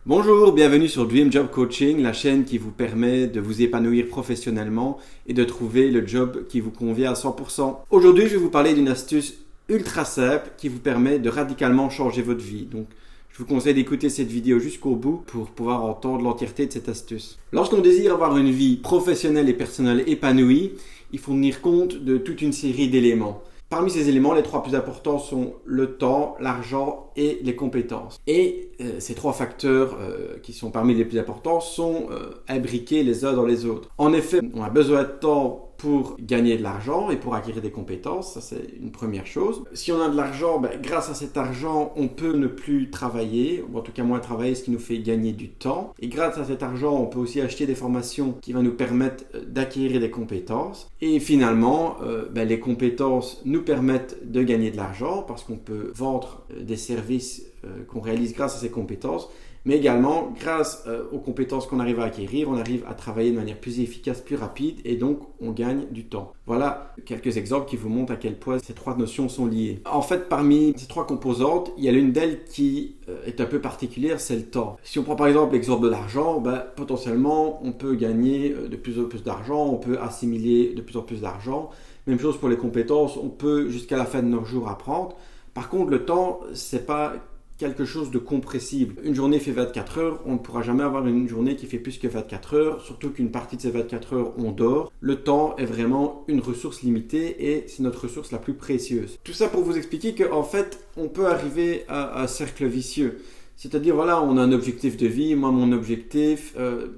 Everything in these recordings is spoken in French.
Bonjour, bienvenue sur Dream Job Coaching, la chaîne qui vous permet de vous épanouir professionnellement et de trouver le job qui vous convient à 100%. Aujourd'hui, je vais vous parler d'une astuce ultra simple qui vous permet de radicalement changer votre vie. Donc, je vous conseille d'écouter cette vidéo jusqu'au bout pour pouvoir entendre l'entièreté de cette astuce. Lorsqu'on désire avoir une vie professionnelle et personnelle épanouie, il faut tenir compte de toute une série d'éléments. Parmi ces éléments, les trois plus importants sont le temps, l'argent et les compétences. Et ces trois facteurs qui sont parmi les plus importants sont imbriqués les uns dans les autres. En effet, on a besoin de temps pour gagner de l'argent et pour acquérir des compétences, ça c'est une première chose. Si on a de l'argent, grâce à cet argent, on peut ne plus travailler, ou en tout cas moins travailler, ce qui nous fait gagner du temps. Et grâce à cet argent, on peut aussi acheter des formations qui vont nous permettre d'acquérir des compétences. Et finalement, les compétences nous permettent de gagner de l'argent parce qu'on peut vendre des services qu'on réalise grâce à ces compétences. Mais également, grâce aux compétences qu'on arrive à acquérir, on arrive à travailler de manière plus efficace, plus rapide et donc on gagne du temps. Voilà quelques exemples qui vous montrent à quel point ces trois notions sont liées. En fait, parmi ces trois composantes, il y a l'une d'elles qui est un peu particulière, c'est le temps. Si on prend par exemple l'exemple de l'argent, potentiellement on peut gagner de plus en plus d'argent, on peut assimiler de plus en plus d'argent. Même chose pour les compétences, on peut jusqu'à la fin de nos jours apprendre. Par contre, le temps, c'est pas quelque chose de compressible. Une journée fait 24 heures, on ne pourra jamais avoir une journée qui fait plus que 24 heures, surtout qu'une partie de ces 24 heures, on dort. Le temps est vraiment une ressource limitée et c'est notre ressource la plus précieuse. Tout ça pour vous expliquer qu'en fait, on peut arriver à un cercle vicieux. C'est-à-dire, voilà, on a un objectif de vie. Moi, mon objectif,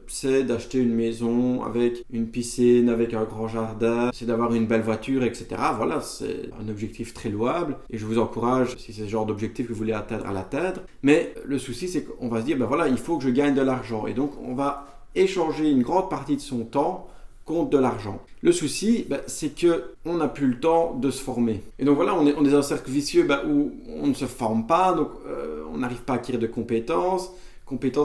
c'est d'acheter une maison avec une piscine, avec un grand jardin, c'est d'avoir une belle voiture, etc. Voilà, c'est un objectif très louable et je vous encourage, si c'est ce genre d'objectif que vous voulez atteindre, à l'atteindre. Mais le souci, c'est qu'on va se dire, voilà, il faut que je gagne de l'argent. Et donc, on va échanger une grande partie de son temps contre de l'argent. Le souci, c'est qu'on n'a plus le temps de se former. Et donc voilà, on est dans un cercle vicieux où on ne se forme pas, donc on n'arrive pas à acquérir de compétences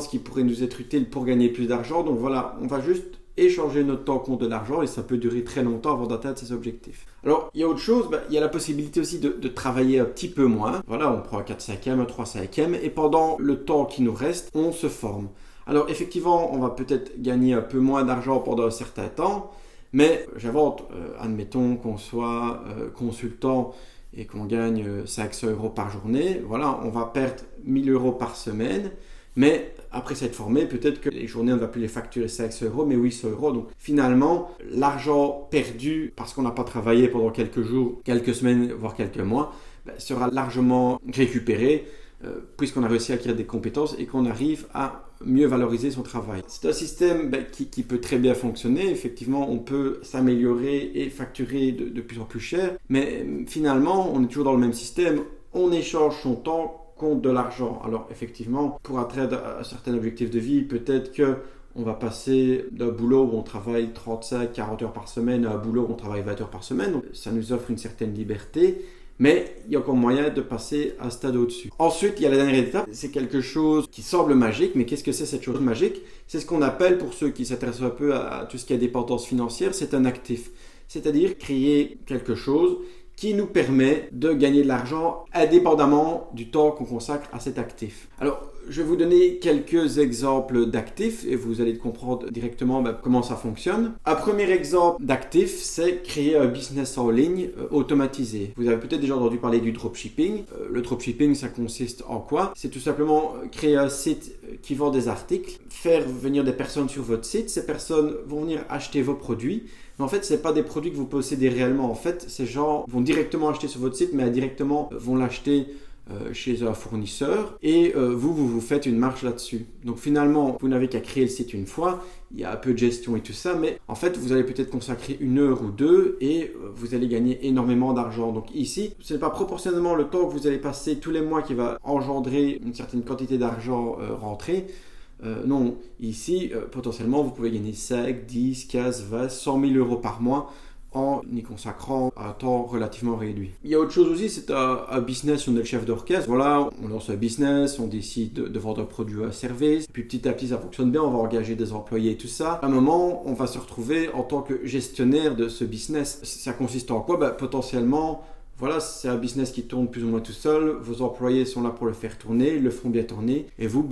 qui pourraient nous être utiles pour gagner plus d'argent. Donc voilà, on va juste échanger notre temps contre de l'argent et ça peut durer très longtemps avant d'atteindre ses objectifs. Alors, il y a autre chose, il y a la possibilité aussi de travailler un petit peu moins. Voilà, on prend un 4/5e, un 3/5e et pendant le temps qui nous reste, on se forme. Alors effectivement, on va peut-être gagner un peu moins d'argent pendant un certain temps, mais j'invente, admettons qu'on soit consultant et qu'on gagne 500 euros par journée, voilà, on va perdre 1000 euros par semaine, mais après s'être formé, peut-être que les journées, on ne va plus les facturer 500 euros, mais 800 euros. Donc finalement, l'argent perdu parce qu'on n'a pas travaillé pendant quelques jours, quelques semaines, voire quelques mois, sera largement récupéré puisqu'on a réussi à acquérir des compétences et qu'on arrive à mieux valoriser son travail. C'est un système qui peut très bien fonctionner. Effectivement, on peut s'améliorer et facturer de plus en plus cher, mais finalement, on est toujours dans le même système. On échange son temps contre de l'argent. Alors effectivement, pour atteindre un certain objectif de vie, peut-être que on va passer d'un boulot où on travaille 35-40 heures par semaine à un boulot où on travaille 20 heures par semaine. Donc, ça nous offre une certaine liberté. Mais il y a encore moyen de passer à un stade au-dessus. Ensuite, il y a la dernière étape, c'est quelque chose qui semble magique, mais qu'est-ce que c'est cette chose magique? C'est ce qu'on appelle, pour ceux qui s'intéressent un peu à tout ce qui est dépendance financière, c'est un actif. C'est-à-dire créer quelque chose qui nous permet de gagner de l'argent indépendamment du temps qu'on consacre à cet actif. Alors, je vais vous donner quelques exemples d'actifs et vous allez comprendre directement comment ça fonctionne. Un premier exemple d'actif, c'est créer un business en ligne automatisé. Vous avez peut-être déjà entendu parler du dropshipping. Le dropshipping, ça consiste en quoi? C'est tout simplement créer un site qui vend des articles, faire venir des personnes sur votre site. Ces personnes vont venir acheter vos produits. Mais en fait, ce n'est pas des produits que vous possédez réellement. En fait, ces gens vont directement acheter sur votre site, mais directement vont l'acheter chez un fournisseur et vous faites une marge là-dessus. Donc finalement, vous n'avez qu'à créer le site une fois, il y a un peu de gestion et tout ça, mais en fait, vous allez peut-être consacrer 1 heure ou 2 et vous allez gagner énormément d'argent. Donc ici, ce n'est pas proportionnellement le temps que vous allez passer tous les mois qui va engendrer une certaine quantité d'argent rentrée. Non, ici, potentiellement, vous pouvez gagner 5, 10, 15, 20, 100 000 euros par mois en y consacrant un temps relativement réduit. Il y a autre chose aussi, c'est un business, on est le chef d'orchestre. Voilà, on lance un business, on décide de vendre un produit ou un service, puis petit à petit ça fonctionne bien, on va engager des employés et tout ça. À un moment, on va se retrouver en tant que gestionnaire de ce business. Ça consiste en quoi? Potentiellement, voilà, c'est un business qui tourne plus ou moins tout seul, vos employés sont là pour le faire tourner, ils le font bien tourner, et vous,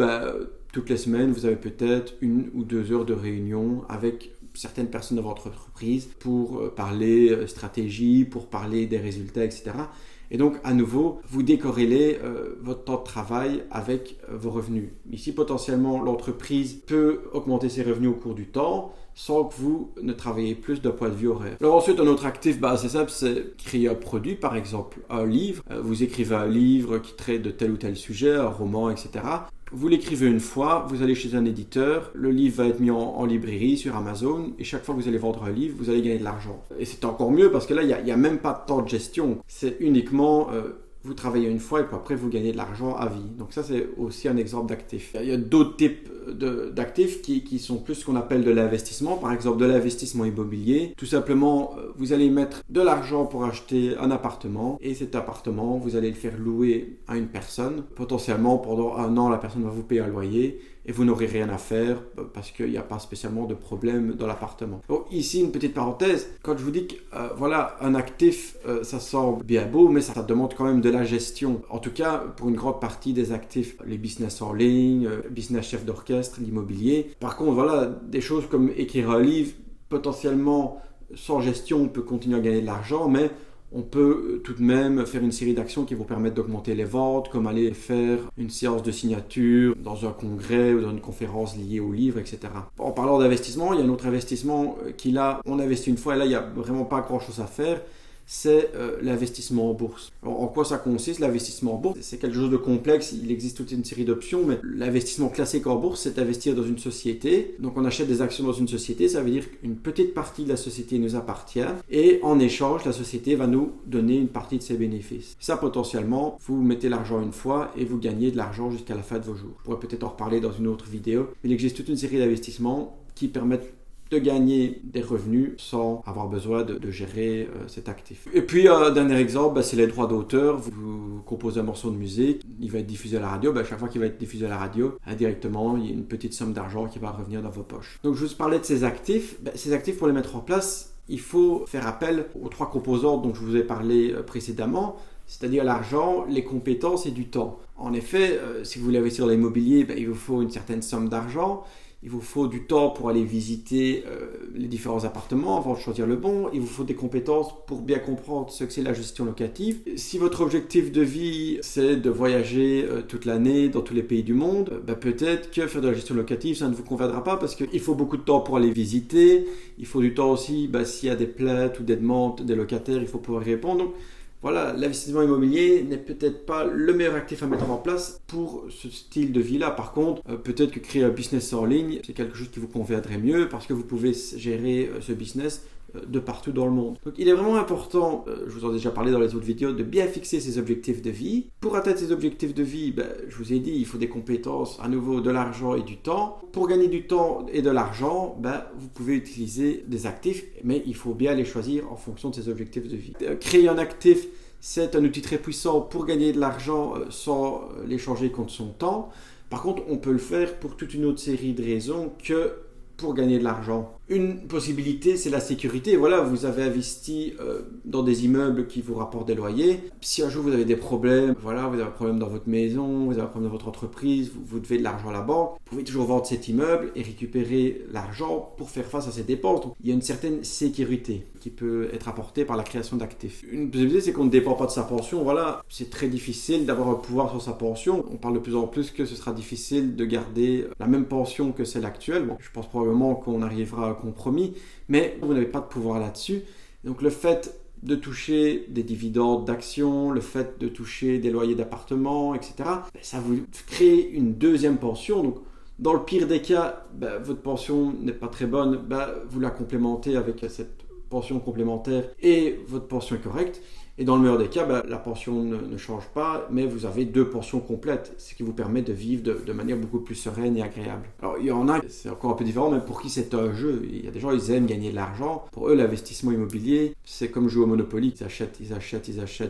Toutes les semaines, vous avez peut-être 1 ou 2 heures de réunion avec certaines personnes de votre entreprise pour parler stratégie, pour parler des résultats, etc. Et donc, à nouveau, vous décorrélez votre temps de travail avec vos revenus. Ici, potentiellement, l'entreprise peut augmenter ses revenus au cours du temps sans que vous ne travaillez plus d'un point de vue horaire. Alors ensuite, un autre actif assez simple, c'est créer un produit, par exemple un livre. Vous écrivez un livre qui traite de tel ou tel sujet, un roman, etc. Vous l'écrivez une fois, vous allez chez un éditeur, le livre va être mis en librairie sur Amazon et chaque fois que vous allez vendre un livre, vous allez gagner de l'argent. Et c'est encore mieux parce que là, il n'y a même pas de temps de gestion. C'est uniquement vous travaillez une fois et puis après vous gagnez de l'argent à vie. Donc ça, c'est aussi un exemple d'actif. Il y a d'autres types d'actifs qui sont plus ce qu'on appelle de l'investissement. Par exemple, de l'investissement immobilier. Tout simplement, vous allez mettre de l'argent pour acheter un appartement et cet appartement, vous allez le faire louer à une personne. Potentiellement, pendant 1 an, la personne va vous payer un loyer et vous n'aurez rien à faire parce qu'il n'y a pas spécialement de problème dans l'appartement. Donc ici, une petite parenthèse. Quand je vous dis que voilà, un actif, ça semble bien beau, mais ça demande quand même de la gestion. En tout cas, pour une grande partie des actifs, les business en ligne, business chef d'orchestre, l'immobilier. Par contre, voilà, des choses comme écrire un livre, potentiellement, sans gestion, on peut continuer à gagner de l'argent, mais on peut tout de même faire une série d'actions qui vous permettent d'augmenter les ventes, comme aller faire une séance de signature dans un congrès ou dans une conférence liée au livre, etc. En parlant d'investissement, il y a un autre investissement qui là, on investit une fois et là, il n'y a vraiment pas grand-chose à faire. C'est l'investissement en bourse. Alors, en quoi ça consiste l'investissement en bourse? C'est quelque chose de complexe, il existe toute une série d'options, mais l'investissement classique en bourse, c'est investir dans une société. Donc on achète des actions dans une société, ça veut dire qu'une petite partie de la société nous appartient et en échange, la société va nous donner une partie de ses bénéfices. Ça, potentiellement, vous mettez l'argent une fois et vous gagnez de l'argent jusqu'à la fin de vos jours. Je pourrais peut-être en reparler dans une autre vidéo. Il existe toute une série d'investissements qui permettent de gagner des revenus sans avoir besoin de gérer cet actif. Et puis, dernier exemple, c'est les droits d'auteur. Vous composez un morceau de musique, il va être diffusé à la radio. Chaque fois qu'il va être diffusé à la radio, indirectement, il y a une petite somme d'argent qui va revenir dans vos poches. Donc, je vous parlais de ces actifs. Ces actifs, pour les mettre en place, il faut faire appel aux 3 composantes dont je vous ai parlé précédemment, c'est-à-dire l'argent, les compétences et du temps. En effet, si vous voulez investir dans l'immobilier, il vous faut une certaine somme d'argent. Il vous faut du temps pour aller visiter les différents appartements avant de choisir le bon. Il vous faut des compétences pour bien comprendre ce que c'est la gestion locative. Si votre objectif de vie, c'est de voyager toute l'année dans tous les pays du monde, peut-être que faire de la gestion locative, ça ne vous conviendra pas parce qu'il faut beaucoup de temps pour aller visiter. Il faut du temps aussi, s'il y a des plaintes ou des demandes des locataires, il faut pouvoir y répondre. Donc, voilà, l'investissement immobilier n'est peut-être pas le meilleur actif à mettre en place pour ce style de vie-là. Par contre, peut-être que créer un business en ligne, c'est quelque chose qui vous conviendrait mieux parce que vous pouvez gérer ce business de partout dans le monde. Donc il est vraiment important, je vous en ai déjà parlé dans les autres vidéos, de bien fixer ses objectifs de vie. Pour atteindre ces objectifs de vie, je vous ai dit, il faut des compétences, à nouveau de l'argent et du temps. Pour gagner du temps et de l'argent, vous pouvez utiliser des actifs, mais il faut bien les choisir en fonction de ces objectifs de vie. Créer un actif, c'est un outil très puissant pour gagner de l'argent sans l'échanger contre son temps. Par contre, on peut le faire pour toute une autre série de raisons que pour gagner de l'argent. Une possibilité, c'est la sécurité. Voilà, vous avez investi dans des immeubles qui vous rapportent des loyers. Si un jour vous avez des problèmes, voilà, vous avez un problème dans votre maison, vous avez un problème dans votre entreprise, vous devez de l'argent à la banque, vous pouvez toujours vendre cet immeuble et récupérer l'argent pour faire face à ces dépenses. Donc, il y a une certaine sécurité qui peut être apportée par la création d'actifs. Une possibilité, c'est qu'on ne dépend pas de sa pension. Voilà, c'est très difficile d'avoir un pouvoir sur sa pension. On parle de plus en plus que ce sera difficile de garder la même pension que celle actuelle. Bon, je pense probablement qu'on arrivera à un compromis, mais vous n'avez pas de pouvoir là-dessus. Donc le fait de toucher des dividendes d'actions, le fait de toucher des loyers d'appartements, etc., ça vous crée une deuxième pension. Donc dans le pire des cas, votre pension n'est pas très bonne, vous la complémentez avec cette pension complémentaire et votre pension est correcte. Et dans le meilleur des cas, la pension ne change pas, mais vous avez 2 pensions complètes, ce qui vous permet de vivre de manière beaucoup plus sereine et agréable. Alors il y en a, c'est encore un peu différent, mais pour qui c'est un jeu. Il y a des gens, ils aiment gagner de l'argent. Pour eux, l'investissement immobilier, c'est comme jouer au Monopoly. Ils achètent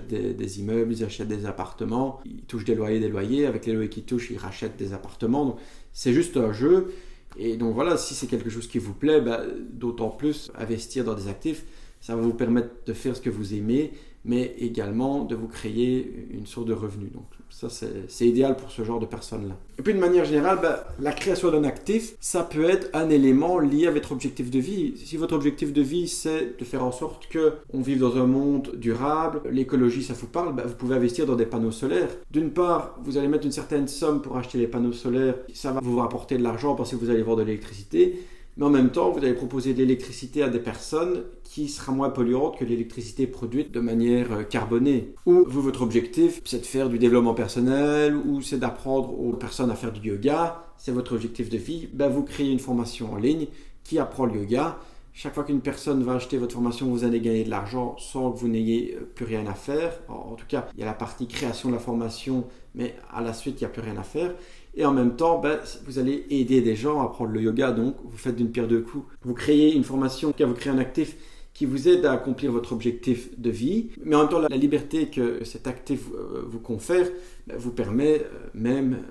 des immeubles, ils achètent des appartements, ils touchent des loyers. Avec les loyers qu'ils touchent, ils rachètent des appartements. Donc c'est juste un jeu. Et donc voilà, si c'est quelque chose qui vous plaît, d'autant plus investir dans des actifs, ça va vous permettre de faire ce que vous aimez, mais également de vous créer une source de revenus. Donc Ça, c'est idéal pour ce genre de personnes-là. Et puis, de manière générale, la création d'un actif, ça peut être un élément lié à votre objectif de vie. Si votre objectif de vie, c'est de faire en sorte qu'on vive dans un monde durable, l'écologie, ça vous parle, vous pouvez investir dans des panneaux solaires. D'une part, vous allez mettre une certaine somme pour acheter les panneaux solaires. Ça va vous rapporter de l'argent parce que vous allez vendre de l'électricité. Mais en même temps, vous allez proposer de l'électricité à des personnes qui sera moins polluante que l'électricité produite de manière carbonée. Ou vous, votre objectif, c'est de faire du développement personnel ou c'est d'apprendre aux personnes à faire du yoga. C'est votre objectif de vie. Vous créez une formation en ligne qui apprend le yoga. Chaque fois qu'une personne va acheter votre formation, vous allez gagner de l'argent sans que vous n'ayez plus rien à faire. En tout cas, il y a la partie création de la formation, mais à la suite, il n'y a plus rien à faire. Et en même temps, vous allez aider des gens à apprendre le yoga. Donc, vous faites d'une pierre deux coups. Vous créez une formation, vous créez un actif qui vous aide à accomplir votre objectif de vie. Mais en même temps, la liberté que cet actif vous confère vous permet même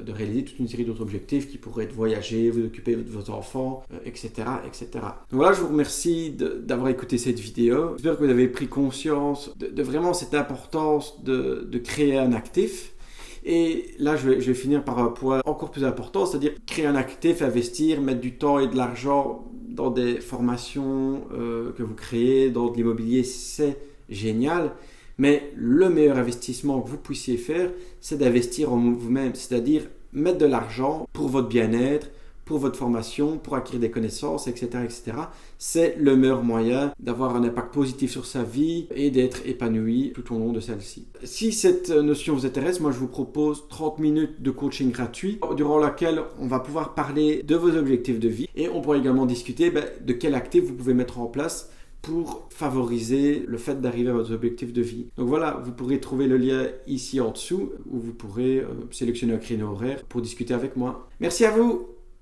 de réaliser toute une série d'autres objectifs qui pourraient être voyager, vous occuper de vos enfants, etc., etc. Donc voilà, je vous remercie d'avoir écouté cette vidéo. J'espère que vous avez pris conscience de vraiment cette importance de créer un actif. Et là, je vais finir par un point encore plus important, c'est-à-dire créer un actif, investir, mettre du temps et de l'argent dans des formations que vous créez, dans de l'immobilier, c'est génial. Mais le meilleur investissement que vous puissiez faire, c'est d'investir en vous-même, c'est-à-dire mettre de l'argent pour votre bien-être, pour votre formation, pour acquérir des connaissances, etc., etc. C'est le meilleur moyen d'avoir un impact positif sur sa vie et d'être épanoui tout au long de celle-ci. Si cette notion vous intéresse, moi je vous propose 30 minutes de coaching gratuit durant laquelle on va pouvoir parler de vos objectifs de vie et on pourra également discuter de quel actif vous pouvez mettre en place pour favoriser le fait d'arriver à votre objectif de vie. Donc voilà, vous pourrez trouver le lien ici en dessous où vous pourrez sélectionner un créneau horaire pour discuter avec moi. Merci à vous!